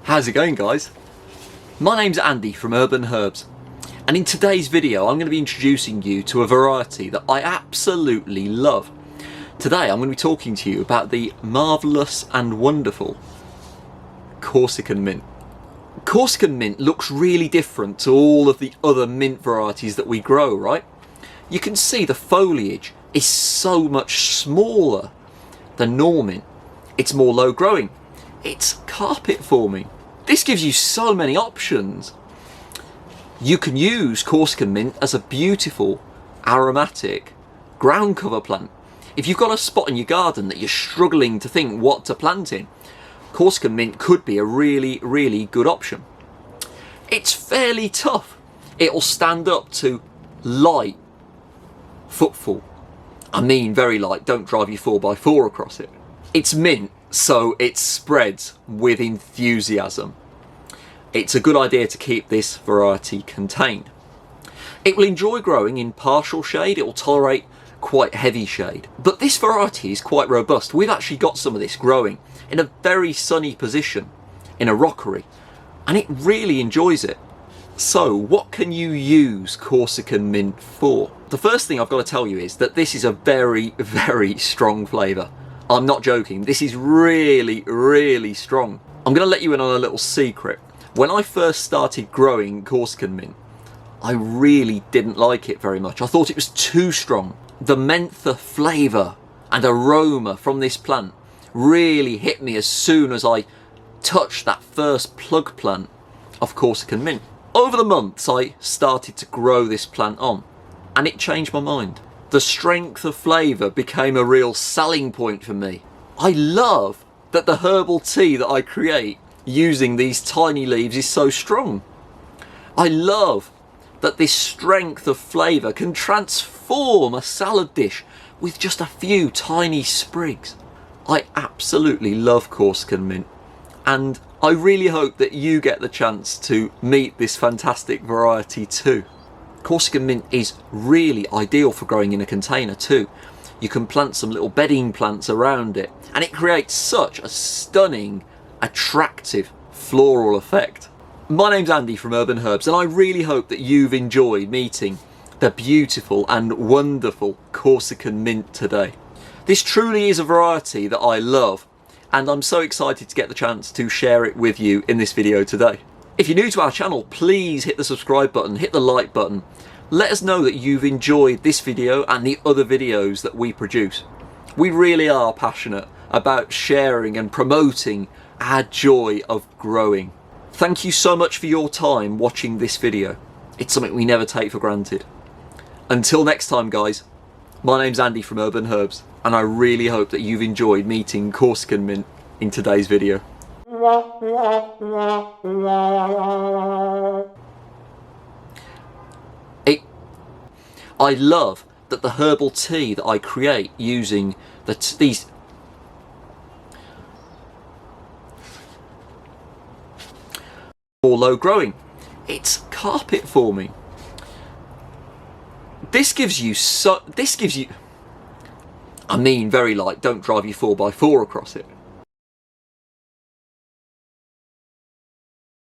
How's it going, guys? My name's Andy from Urban Herbs, and in today's video I'm going to be introducing you to a variety that I absolutely love. Today I'm going to be talking to you about the marvellous and wonderful Corsican Mint. Corsican Mint looks really different to all of the other mint varieties that we grow, right? You can see the foliage is so much smaller than normal mint. It's more low growing. It's carpet forming. This gives you so many options. You can use Corsican Mint as a beautiful aromatic ground cover plant. If you've got a spot in your garden that you're struggling to think what to plant in, Corsican Mint could be a really good option. It's fairly tough. It'll stand up to light footfall. I mean very light, don't drive your 4x4 across it. It's mint, so it spreads with enthusiasm. It's a good idea to keep this variety contained. It will enjoy growing in partial shade. It will tolerate quite heavy shade, but this variety is quite robust. We've actually got some of this growing in a very sunny position in a rockery, and it really enjoys it. So what can you use Corsican Mint for? The first thing I've got to tell you is that this is a very strong flavour. I'm not joking, this is really strong. I'm going to let you in on a little secret. When I first started growing Corsican Mint, I really didn't like it very much. I thought it was too strong. The mentha flavour and aroma from this plant really hit me as soon as I touched that first plug plant of Corsican Mint. Over the months I started to grow this plant on, and it changed my mind. The strength of flavour became a real selling point for me. I love that the herbal tea that I create using these tiny leaves is so strong. I love that this strength of flavour can transform a salad dish with just a few tiny sprigs. I absolutely love Corsican Mint, and I really hope that you get the chance to meet this fantastic variety too. Corsican Mint is really ideal for growing in a container too. You can plant some little bedding plants around it, and it creates such a stunning, attractive floral effect. My name's Andy from Urban Herbs, and I really hope that you've enjoyed meeting the beautiful and wonderful Corsican Mint today. This truly is a variety that I love, and I'm so excited to get the chance to share it with you in this video today. If you're new to our channel, please hit the subscribe button, hit the like button. Let us know that you've enjoyed this video and the other videos that we produce. We really are passionate about sharing and promoting our joy of growing. Thank you so much for your time watching this video. It's something we never take for granted. Until next time, guys, my name's Andy from Urban Herbs, and I really hope that you've enjoyed meeting Corsican Mint in today's video. I love that the herbal tea that I create using these more low growing. It's carpet forming. This gives you I mean very light, don't drive your 4x4 across it.